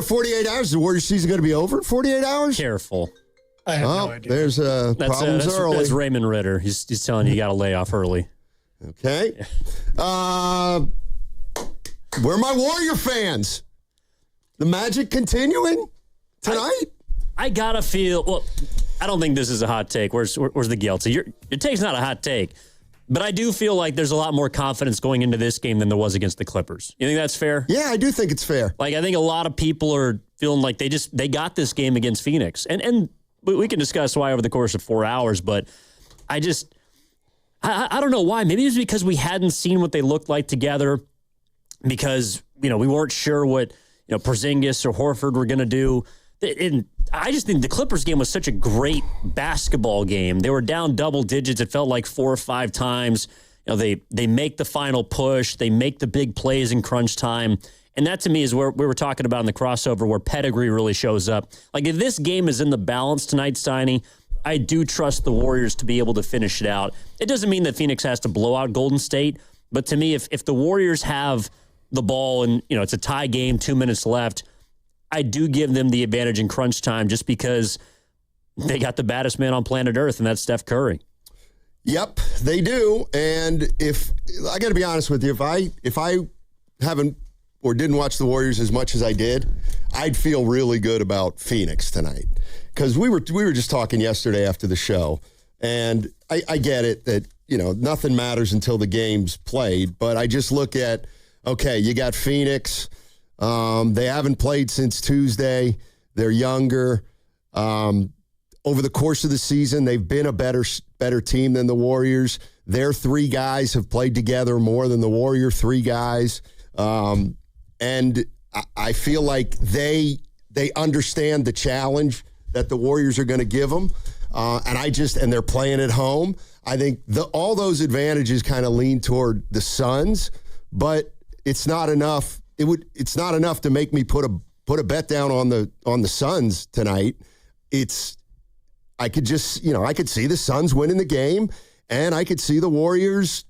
48 hours. Is the Warriors season going to be over in 48 hours? Careful. I have no idea. There's problems early. That's Raymond Ritter. He's telling you got to lay off early. Okay. Where are my Warrior fans? The Magic continuing tonight? I got to feel, well, I don't think this is a hot take. Where's the guilt? So your take's not a hot take. But I do feel like there's a lot more confidence going into this game than there was against the Clippers. You think that's fair? Yeah, I do think it's fair. Like, I think a lot of people are feeling like they got this game against Phoenix. And we can discuss why over the course of 4 hours, but I don't know why. Maybe it's because we hadn't seen what they looked like together, because, we weren't sure what, Porzingis or Horford were going to do. And I just think the Clippers game was such a great basketball game. They were down double digits. It felt like 4 or 5 times. They make the final push. They make the big plays in crunch time. And that, to me, is where we were talking about in the crossover, where Pedigree really shows up. Like, if this game is in the balance tonight, Steiny, I do trust the Warriors to be able to finish it out. It doesn't mean that Phoenix has to blow out Golden State, but to me, if the Warriors have the ball and, it's a tie game, 2 minutes left, I do give them the advantage in crunch time just because they got the baddest man on planet Earth, and that's Steph Curry. Yep, they do. And if I got to be honest with you, if I haven't or didn't watch the Warriors as much as I did, I'd feel really good about Phoenix tonight. Because we were just talking yesterday after the show, and I get it that, nothing matters until the game's played, but I just look at, okay, you got Phoenix. They haven't played since Tuesday. They're younger. Over the course of the season, they've been a better team than the Warriors. Their 3 guys have played together more than the Warrior 3 guys. And I feel like they understand the challenge that the Warriors are going to give them. And they're playing at home. I think all those advantages kind of lean toward the Suns, but it's not enough. It's not enough to make me put a bet down on the Suns tonight. I could just, I could see the Suns winning the game, and I could see the Warriors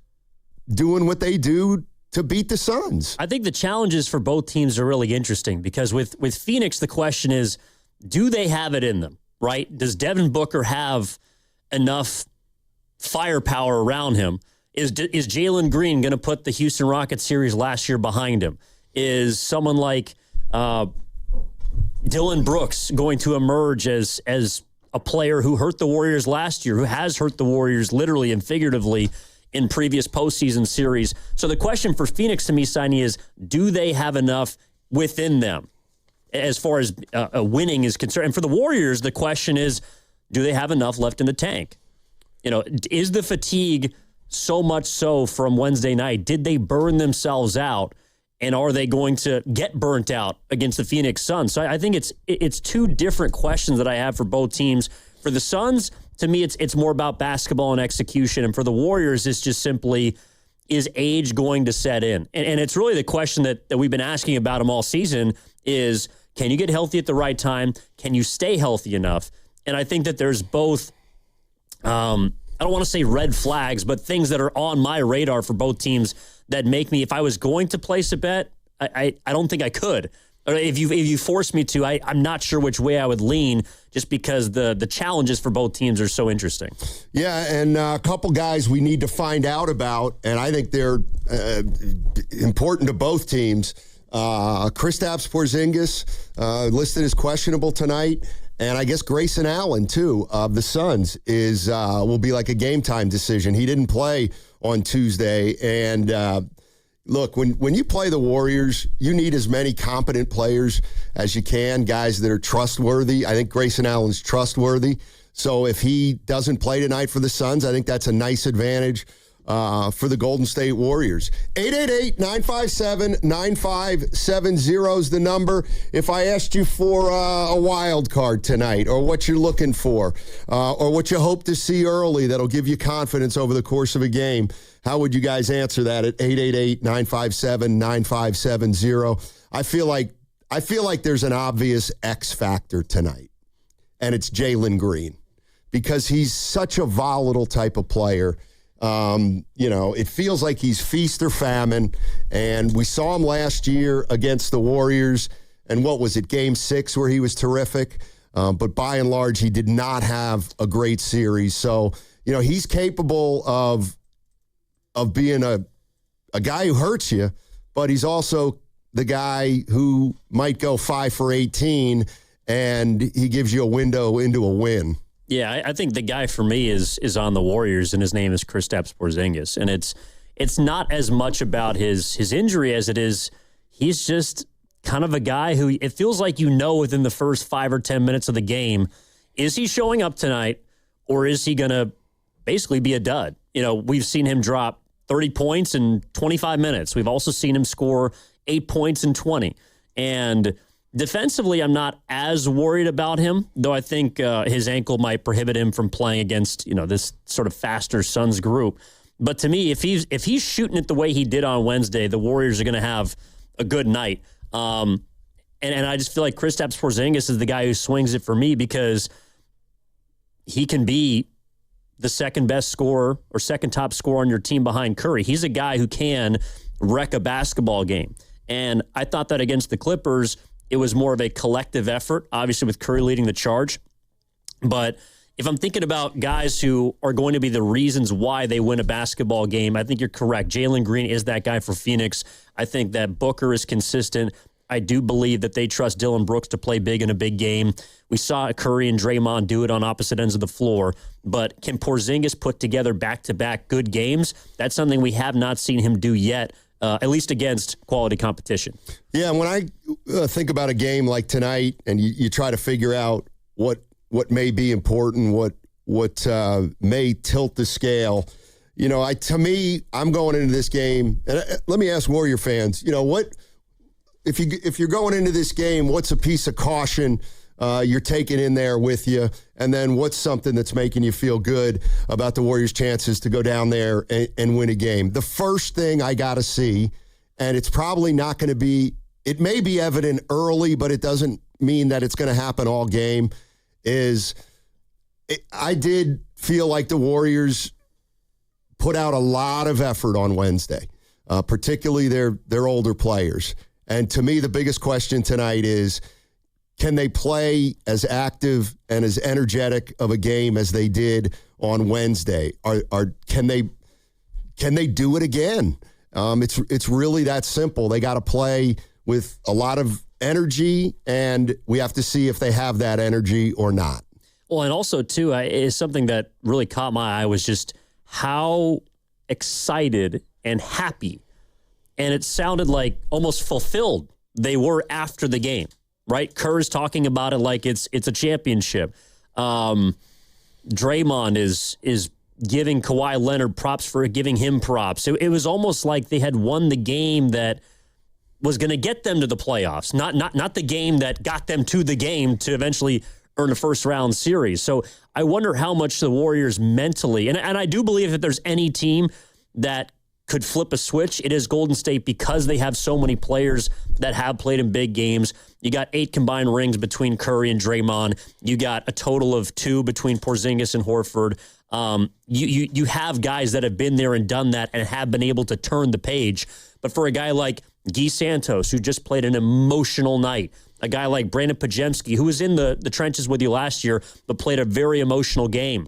doing what they do to beat the Suns. I think the challenges for both teams are really interesting because with Phoenix, the question is, do they have it in them, right? Does Devin Booker have enough firepower around him? Is Jalen Green going to put the Houston Rockets series last year behind him? Is someone like Dillon Brooks going to emerge as a player who hurt the Warriors last year, who has hurt the Warriors literally and figuratively in previous postseason series? So the question for Phoenix to me, Steiny, is do they have enough within them as far as winning is concerned? And for the Warriors, the question is, do they have enough left in the tank? Is the fatigue so much so from Wednesday night? Did they burn themselves out? And are they going to get burnt out against the Phoenix Suns? So I think it's 2 different questions that I have for both teams. For the Suns, to me, it's more about basketball and execution. And for the Warriors, it's just simply, is age going to set in? And it's really the question that we've been asking about them all season is, can you get healthy at the right time? Can you stay healthy enough? And I think that there's both, I don't want to say red flags, but things that are on my radar for both teams that make me, if I was going to place a bet, I don't think I could. Or if you force me to, I'm not sure which way I would lean, just because the challenges for both teams are so interesting. Yeah, and a couple guys we need to find out about, and I think they're important to both teams. Kristaps Porzingis listed as questionable tonight. And I guess Grayson Allen, too, of the Suns, will be like a game-time decision. He didn't play on Tuesday. And, look, when you play the Warriors, you need as many competent players as you can, guys that are trustworthy. I think Grayson Allen's trustworthy. So if he doesn't play tonight for the Suns, I think that's a nice advantage for the Golden State Warriors. 888-957-9570 is the number. If I asked you for a wild card tonight, or what you're looking for, or what you hope to see early that'll give you confidence over the course of a game, how would you guys answer that at 888-957-9570? I feel like there's an obvious X factor tonight, and it's Jalen Green, because he's such a volatile type of player. It feels like he's feast or famine, and we saw him last year against the Warriors. and what was it, Game 6 where he was terrific. But by and large, he did not have a great series. So, he's capable of being a guy who hurts you, but he's also the guy who might go 5 for 18, and he gives you a window into a win. Yeah, I think the guy for me is on the Warriors, and his name is Kristaps Porzingis. And it's not as much about his injury as it is he's just kind of a guy who it feels like within the first 5 or 10 minutes of the game, is he showing up tonight or is he going to basically be a dud? We've seen him drop 30 points in 25 minutes. We've also seen him score 8 points in 20. And defensively, I'm not as worried about him, though I think his ankle might prohibit him from playing against, this sort of faster Suns group. But to me, if he's shooting it the way he did on Wednesday, the Warriors are going to have a good night. And I just feel like Kristaps Porzingis is the guy who swings it for me because he can be the second best scorer or second top scorer on your team behind Curry. He's a guy who can wreck a basketball game. And I thought that against the Clippers, it was more of a collective effort, obviously with Curry leading the charge. But if I'm thinking about guys who are going to be the reasons why they win a basketball game, I think you're correct. Jalen Green is that guy for Phoenix. I think that Booker is consistent. I do believe that they trust Dillon Brooks to play big in a big game. We saw Curry and Draymond do it on opposite ends of the floor. But can Porzingis put together back-to-back good games? That's something we have not seen him do yet, at least against quality competition. Yeah, when I think about a game like tonight and you try to figure out what may be important, what may tilt the scale, to me, I'm going into this game, and let me ask Warrior fans, what if you're going into this game, what's a piece of caution you're taking in there with you, and then what's something that's making you feel good about the Warriors' chances to go down there and win a game? The first thing I got to see, and it's probably not going to be, it may be evident early, but it doesn't mean that it's going to happen all game, I did feel like the Warriors put out a lot of effort on Wednesday, particularly their older players. And to me, the biggest question tonight is, can they play as active and as energetic of a game as they did on Wednesday? Can they do it again? It's really that simple. They got to play with a lot of energy, and we have to see if they have that energy or not. Well, and also, too, is something that really caught my eye was just how excited and happy, and it sounded like almost fulfilled they were after the game, right? Kerr's talking about it like it's a championship. Draymond is giving Kawhi Leonard props for giving him props. It was almost like they had won the game that was going to get them to the playoffs, not the game that got them to the game to eventually earn a first-round series. So I wonder how much the Warriors mentally, and I do believe that there's any team that could flip a switch, it is Golden State because they have so many players that have played in big games. You got 8 combined rings between Curry and Draymond. You got a total of 2 between Porzingis and Horford. You have guys that have been there and done that and have been able to turn the page. But for a guy like Guy Santos, who just played an emotional night, a guy like Brandon Pajemski, who was in the trenches with you last year, but played a very emotional game.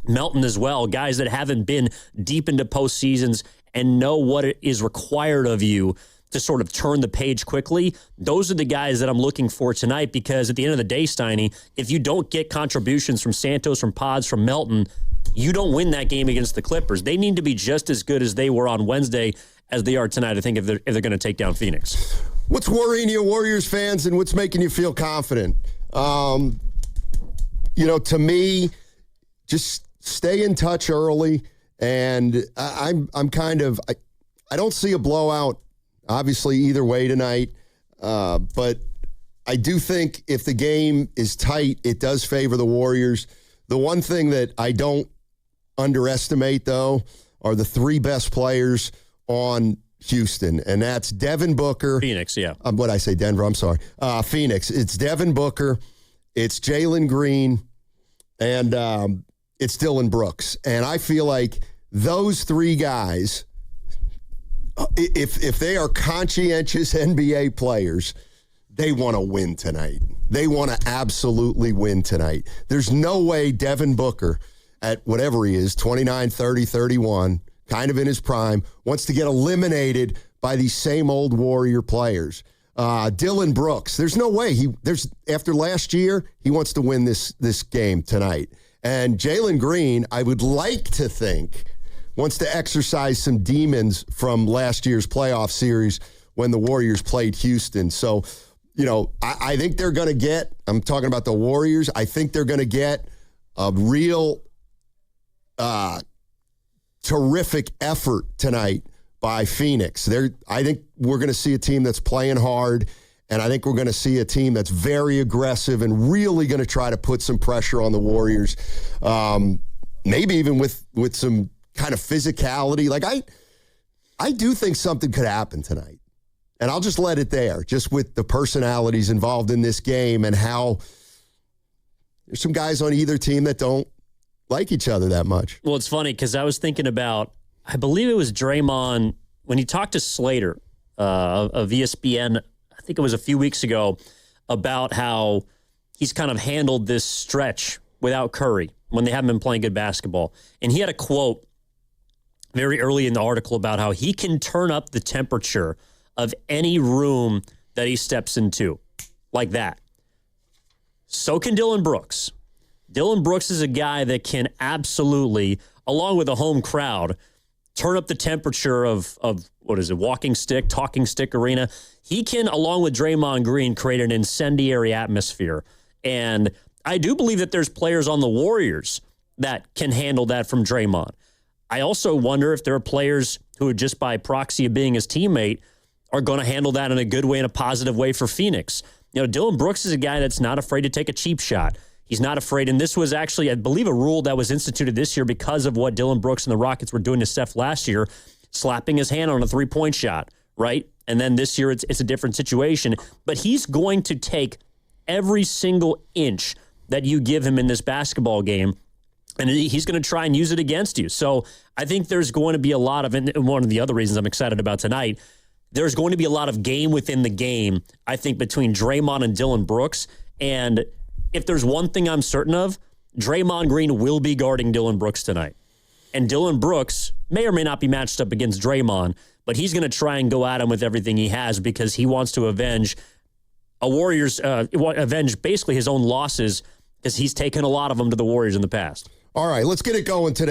Melton as well, guys that haven't been deep into postseasons and know what it is required of you to sort of turn the page quickly. Those are the guys that I'm looking for tonight, because at the end of the day, Steiny, if you don't get contributions from Santos, from Pods, from Melton, you don't win that game against the Clippers. They need to be just as good as they were on Wednesday as they are tonight, I think, if they're going to take down Phoenix. What's worrying you, Warriors fans, and what's making you feel confident? To me, just stay in touch early, and I'm kind of I don't see a blowout, obviously, either way tonight, but I do think if the game is tight, it does favor the Warriors. The one thing that I don't underestimate, though, are the 3 best players on Houston, and that's Devin Booker. Phoenix, yeah. What'd I say, Denver? I'm sorry. Phoenix. It's Devin Booker. It's Jalen Green. And it's Dillon Brooks. And I feel like those 3 guys, if they are conscientious NBA players, they want to win tonight. They want to absolutely win tonight. There's no way Devin Booker, at whatever he is, 29, 30, 31, kind of in his prime, wants to get eliminated by these same old Warrior players. Dillon Brooks, there's no way. After last year, he wants to win this game tonight. And Jalen Green, I would like to think, wants to exercise some demons from last year's playoff series when the Warriors played Houston. So, I think they're going to get, I'm talking about the Warriors, I think they're going to get a real terrific effort tonight by Phoenix. I think we're going to see a team that's playing hard, and I think we're going to see a team that's very aggressive and really going to try to put some pressure on the Warriors, maybe even with some kind of physicality. Like, I do think something could happen tonight. And I'll just let it there, just with the personalities involved in this game and how there's some guys on either team that don't like each other that much. Well, it's funny because I was thinking about, I believe it was Draymond, when he talked to Slater of ESPN, I think it was a few weeks ago, about how he's kind of handled this stretch without Curry when they haven't been playing good basketball. And he had a quote very early in the article about how he can turn up the temperature of any room that he steps into, like that. So can Dillon Brooks. Dillon Brooks is a guy that can absolutely, along with a home crowd, turn up the temperature of what is it, walking stick, talking stick arena. He can, along with Draymond Green, create an incendiary atmosphere. And I do believe that there's players on the Warriors that can handle that from Draymond. I also wonder if there are players who, just by proxy of being his teammate, are going to handle that in a good way, in a positive way for Phoenix. Dillon Brooks is a guy that's not afraid to take a cheap shot. He's not afraid, and this was actually, I believe, a rule that was instituted this year because of what Dillon Brooks and the Rockets were doing to Steph last year, slapping his hand on a three-point shot, right? And then this year it's a different situation. But he's going to take every single inch that you give him in this basketball game, and he's going to try and use it against you. So I think there's going to be a lot of, and one of the other reasons I'm excited about tonight, there's going to be a lot of game within the game, I think, between Draymond and Dillon Brooks. And if there's one thing I'm certain of, Draymond Green will be guarding Dillon Brooks tonight. And Dillon Brooks may or may not be matched up against Draymond, but he's going to try and go at him with everything he has because he wants to avenge avenge basically his own losses because he's taken a lot of them to the Warriors in the past. All right, let's get it going today.